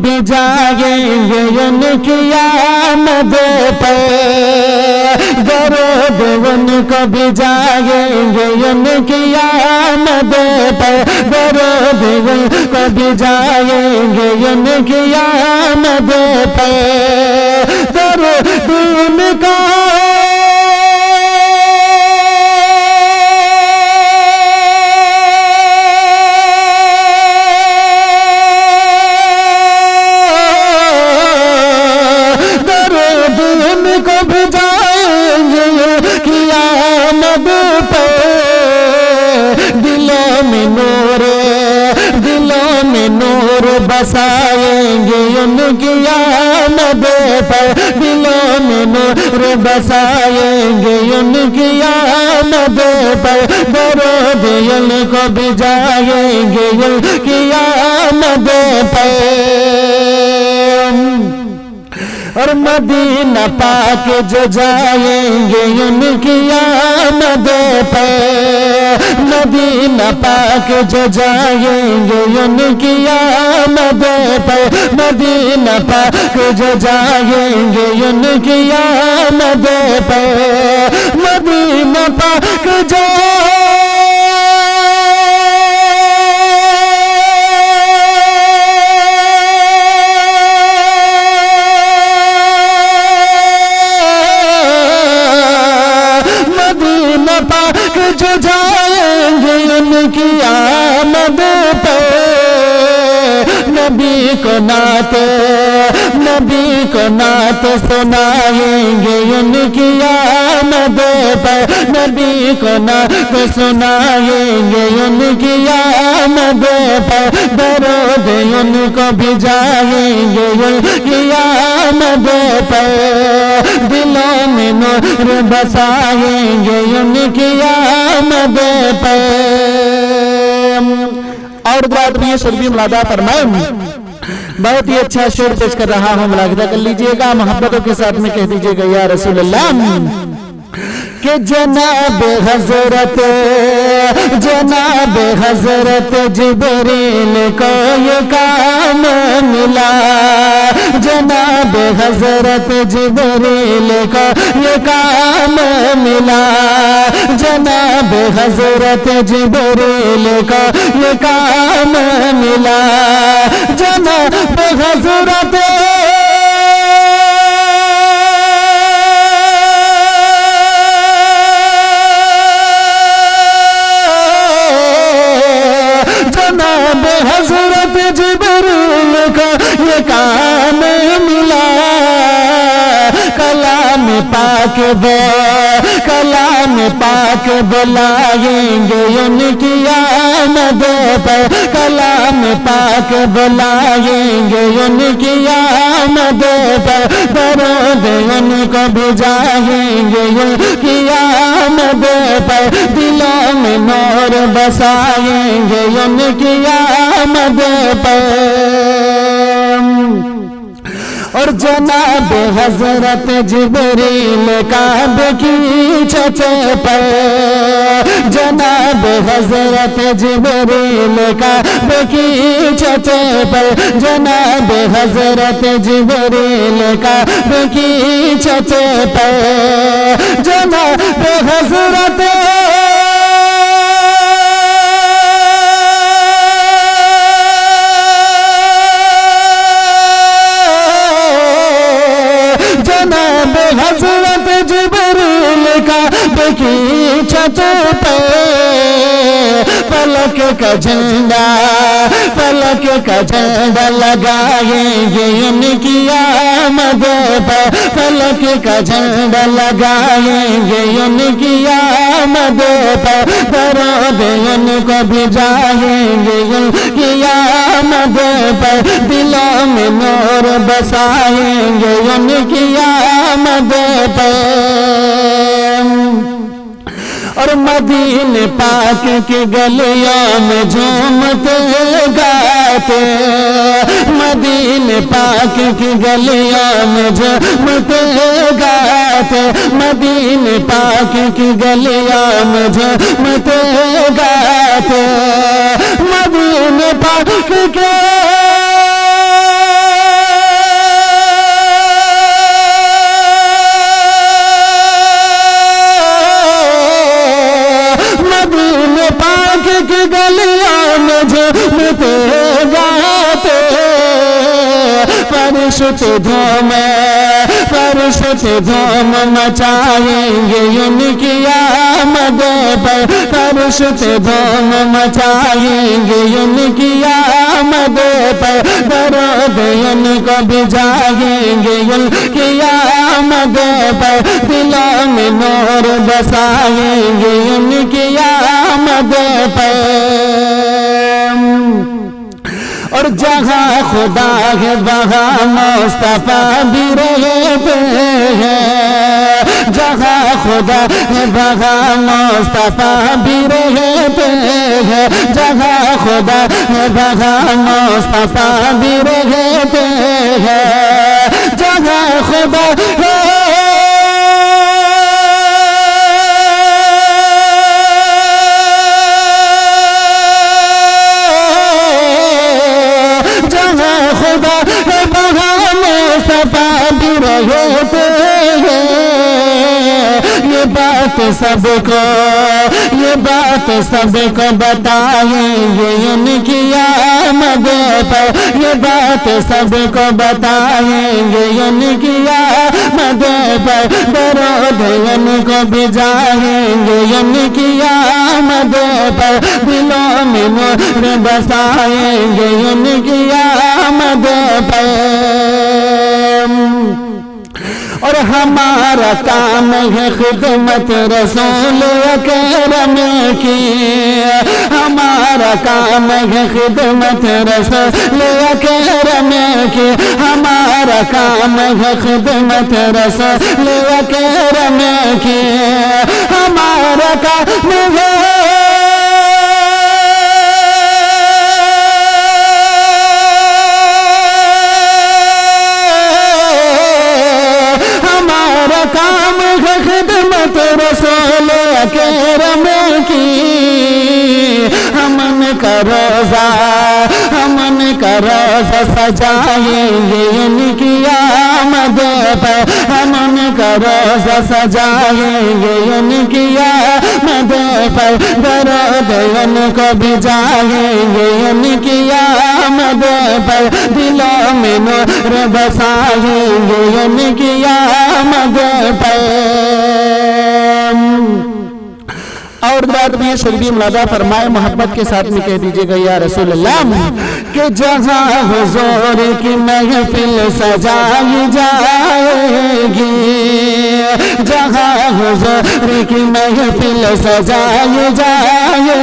بھی جائیں گے ان کی آمد پہ، درود ان کو بھی جائیں گے ان کی آمد پہ، درود ان کو بھی جائیں گے ان کی آمد پہ، درود ان کا بسائیں گے ان کی آمد پر، دلوں میں نور بسائیں گے ان کی آمد پر، درود ان کو بھی جائیں گے ان کی آمد پر، اور مدینہ پاک جو جائیں گے ان کی آمد پہ، مدینہ پاک جو جائیں گے ان کی آمد پہ، مدینہ پاک جو جائیں گے ان کی آمد پہ، مدینہ پاک جو جائیں گے ان کی آمد پہ، نبی کو نعت سنائیں گے ان کی آمد پہ، نبی کو نعت سنائیں گے ان کی آمد پہ، درود ان کو بھی جائیں گے ان کی آمد پہ، دلوں میں نور بسائیں گے ان کی آمد پہ، اور بات میں شربی ملادہ فرمائیں، بہت ہی اچھا شعر پیش کر رہا ہوں، ملاحظہ کر لیجئے گا، محبتوں کے ساتھ میں کہہ دیجئے گا یا رسول اللہ، کہ جناب حضرت جبریل کو یہ کام ملا، جناب حضرت جبریل کو یہ کام ملا، جناب حضرت جبریل کو یہ کام ملا، جناب حضرت حضرت جبریل کو یہ کام ملا، کلام پاک بلائیں گے ان کی آمد پر، کلام پاک بلائیں گے ان کی آمد پر، درود ان کو بھی جائیں گے ان کی آمد پر، دلوں میں نور بسائیں گے ان کی آمد پر، اور جناب حضرت جبریل کعبے کی چھت پر، جناب حضرت جبریل کعبے کی چھت پر، جناب حضرت جبریل کعبے کی چھت پر، جناب حضرت حضرت جبریل کعبے کی چھت پہ، فلک کا جھنڈا لگائیں گے ان کی آمد پر، فلک کا جھنڈا لگائیں گے ان کی آمد پر، درود ان کو بھی جائیں گے ان کی آمد پر، دلوں میں نور بسائیں گے ان کی آمد پر، اور مدینہ پاک کی گلیوں میں جھومتے گاتے، مدینہ پاک کی گلیوں میں جھومتے گاتے، مدینہ پاک کی گلیوں میں جھومتے گاتے، مدینہ پاک کے فرشتے دھوم مچائیں گے ان کی آمد پر فرشتے دھوم مچائیں گے ان کی آمد پر درود ان کو بھجائیں گے ان کی آمد پر دلوں میں نور بسائیں گے ان کی آمد پر اور جہاں خدا ہے وہاں مصطفیٰ بھی رہتے ہیں جہاں خدا ہے وہاں مصطفیٰ بھی رہتے ہیں جہاں خدا ہے وہاں مصطفیٰ بھی رہتے ہیں جہاں خدا ہے یہ بات سب کو بتائیں گے ان کی آمد پر یہ بات سب کو بتائیں گے ان کی آمد پر درود ان کو بھجائیں گے ان کی آمد پر دلوں میں نور بسائیں گے ان کی آمد پر اور ہمارا کام ہے خدمت رسول اکرم کی ہمارا کام ہے خدمت رسول اکرم کی ہمارا کام ہے خدمت رسول اکرم کی ہمارا کام ہے خدمت رسول اکرم کی ہمن کا روزہ سجائیں گے ان کی آمد پر ہمن کا روزہ سجائیں گے ان کی آمد پر درود ان کو بھجائیں گے ان کی آمد پر دلوں میں نور بسائیں گے ان کی آمد پر اور بات میں شریف ملادہ فرمائے محبت کے ساتھ میں کہہ دیجئے گا یا رسول اللہ کہ جہاں حضور کی محفل سجائی جائے گی جہاں حضور کی محفل سجائی جائے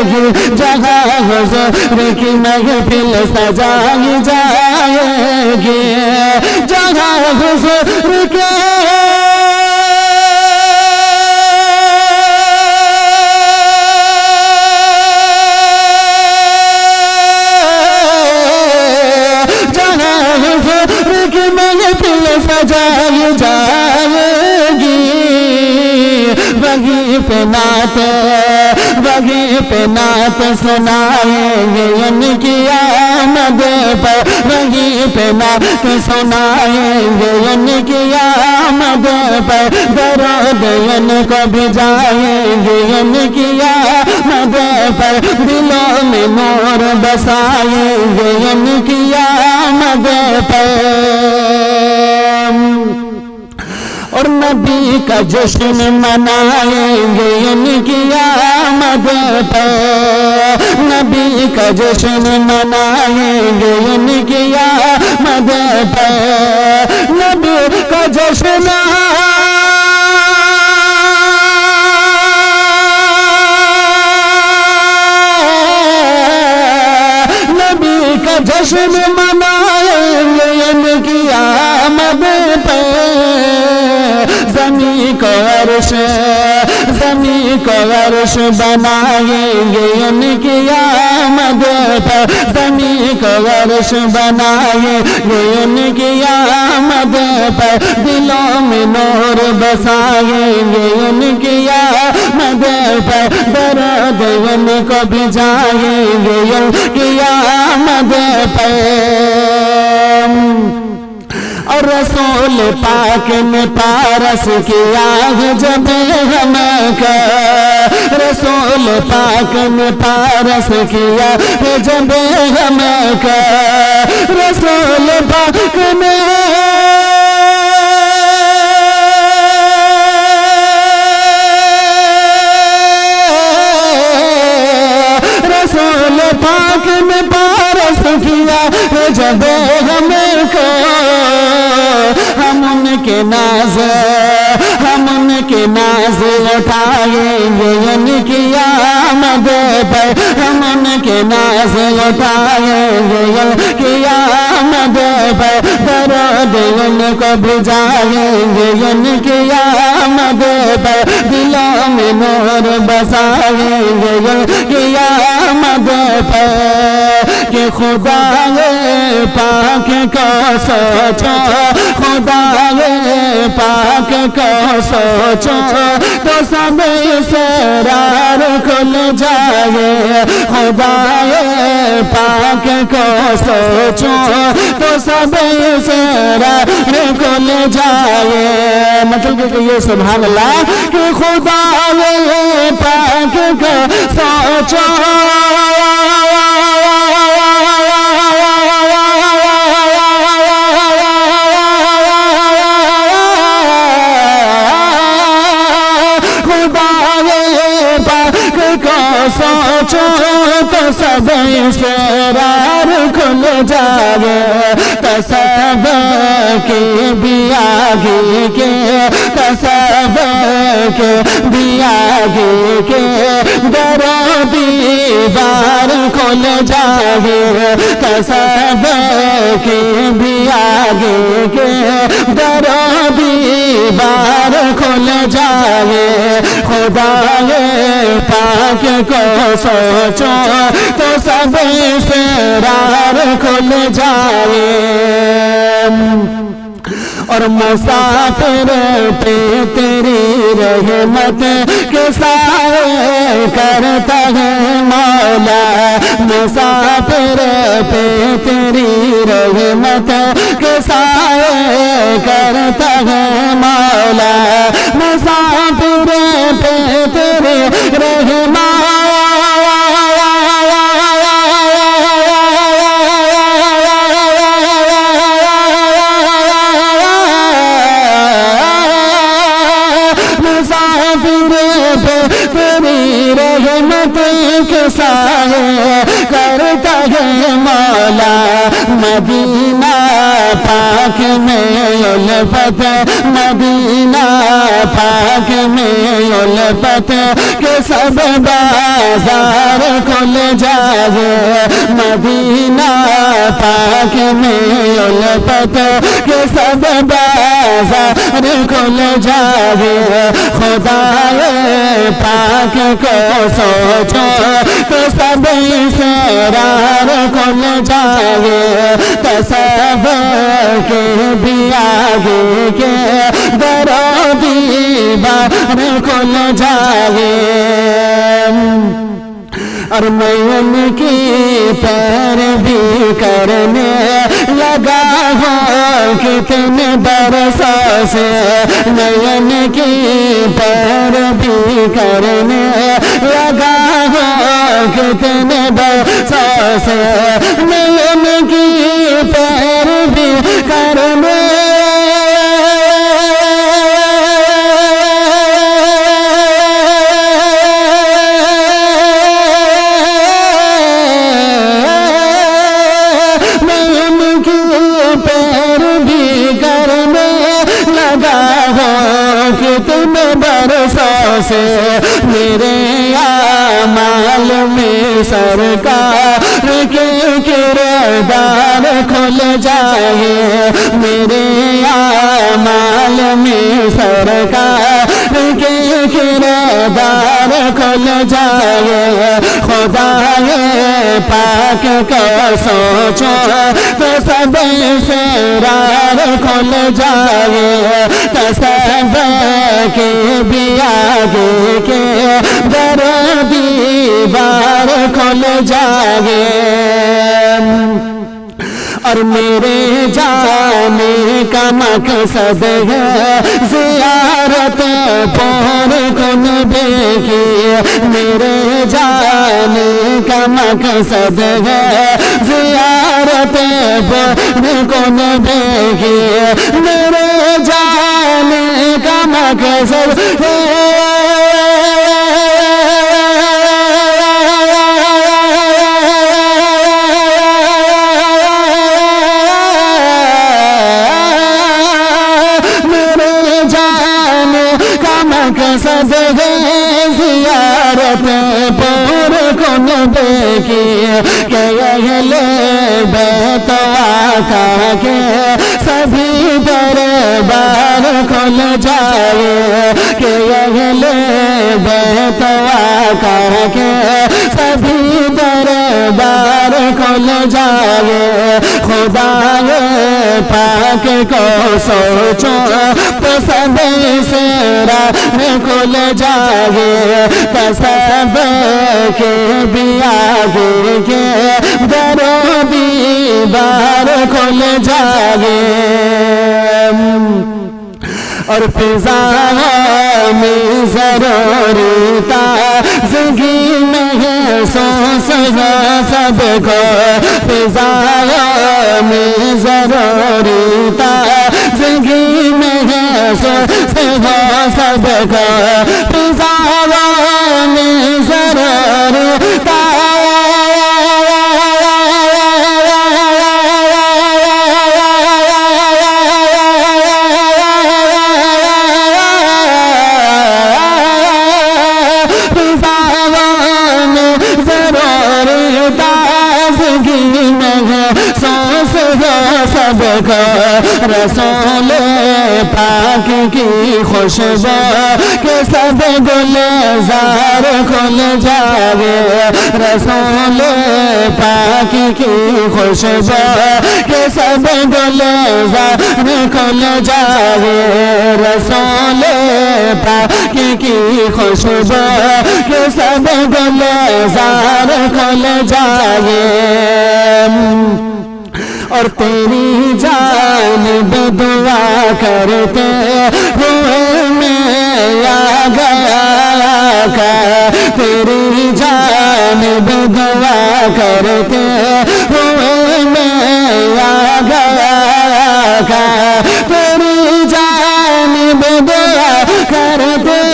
گی جہاں حضور کی محفل سجائی جائے گی جہاں حضور کے سجائی جائے گی وہیں پہ نعت سنائیں گے ان کی آمد پر وہیں پہ نعت سنائیں گے ان کی آمد پر درود ان کو بھجائیں گے ان کی آمد پر دلوں میں نور بسائیں گے ان کی آمد پر اور نبی کا جشن منائیں گے ان کی آمد پر نبی کا جشن منائیں گے ان کی آمد پر نبی کا جشن نبی کا جشن منائیں گے ان کی آمد پر زمین کو عرش بنائیں گے ان کی آمد پر زمین کو عرش بنائیں گے ان کی آمد پر دلوں میں نور بسائیں گے ان کی آمد پر درود ان کو بھجائیں گے ان کی آمد پر اور رسول پاک نے پارس کیا ہے جب ہم کا رسول پاک نے پارس کیا ہے جب ہم کا رسول پاک نے رسول پاک نے پارس کیا جب ہمیں کو ہم ان کے ناز اٹھائیں گے ان کی آمد پر ہم ان کے ناز اٹھائیں گے ان کی آمد پر درود ان کو بجائیں گے ان کی آمد پر دلوں میں نور بسائیں گے ان کی آمد پر کہ خدا پاک کو سوچو خدا پاک کو سوچو تو سب اسرار کھل جائے خدا پاک کو سوچو تو سب اسرار کھل جائے مطلب کہ یہ سبحان اللہ کہ خدا پاک کو سوچو سوچو تو سب اسرار کھل جائے تصور کے بیاگی کے تصور کے بیاگی کے در و دیوار کھل جائے تصور کے بیاگی کے در و دیوار کھل جائے خدا پاک کو سوچو تو سب اسرار کھل جائے اور مسافر پہ تیری رحمت کے سائے کرتا ہے مولا مسافر پہ تیری رحمت کے سائے کرتا ہے مولا مسافر پہ تیری رحمت کرتا ہے مولا مدینہ پاک میں الفت مدینہ پاک میں الفت کہ سب بازار کھل جائے مدینہ پاک میں الفت کہ سب بازار کھل جائے خدا پاک کو سوچو تو سب اسرار کھل جائے تصور کے بیاگی کے در و دیوار کھل جائے اور میں ان کی پیروی کرنے لگا ہوں کتنے برسوں سے میں ان کی پیروی کرنے لگا ہوں کتنے برسوں سے میں ان کی پیروی کرنے برسوں سے میرے اعمال میں سرکار کے کردار کھل جائے میرے اعمال میں سرکار کے کردار کھل جائے خدا پاک کو سوچو تو سب اسرار کھل جائے تصور کے بیاگی کے در و دیوار کھل جائے اور میرے جانے کا مقصد ہے زیارت پر کن دیکھی، میرے جانے کا مقصد ہے زیارت پر کن دیکھی، میرے جانے کا مقصد ہے مقصد ہے زیارت پر کن دیکھی، کہ اہل بیت آقا کے سبھی دربار کھل جائے، کہ اہل بیت آقا کے سبھی دربار کھل جائے، خدا پاک کو سوچو تو سب سے راہ کھل جائے، تصب کے بھی آگے کے در و دیوار کھل جائے، اور فضا میں ضروری تازگی محسوس ہے سب کو، فضا میں ضروری تازگی محسوس ہے سب کو، فضا میں ضروری سب کو، رسول پاک کی خوشبو کے سب گلزار کھل جائے، رسول پاک کی خوشبو کے سب گلزار کھل جائے، رسول پاک کی خوشبو کے سب گلزار کھل جائے، اور تیری جانب دعا کرتے ہوئے میں آ گیا کا، تیری جانب دعا کرتے ہوئے میں آ گیا کا، تیری جانب دعا کرتے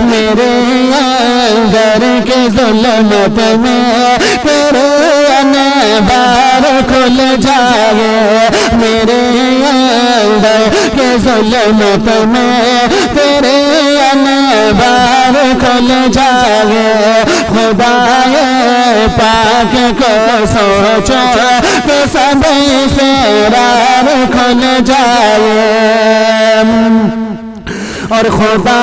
میرے اندر کے ظلمت میں تیرے انوار کھل جائے، میرے اندر کے ظلمت میں تیرے انوار کھل جائے، خدا پاک کو سوچو تو سب سے راہ کھل جائے، اور خدا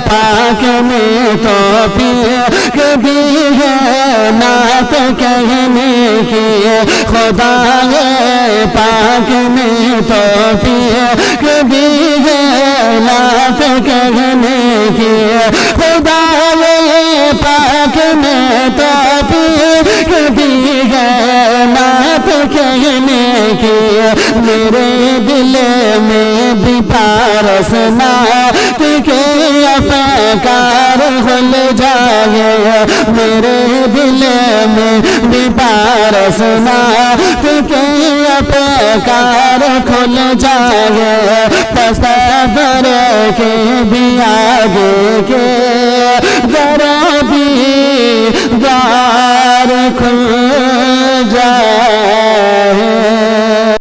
پاک نے توفیق دی ہے نعت کہنے کی، خدا پاک نے توفیق دی ہے نعت کہنے کی، خدا پاک نے توفیق دی ہے نعت کہنے کی، میرے دل میں بھی پارس نعت کے افکار کھل جائے، میرے دل میں بھی پارس نعت کے افکار کھل جائے، تصور کے بھی آگے کے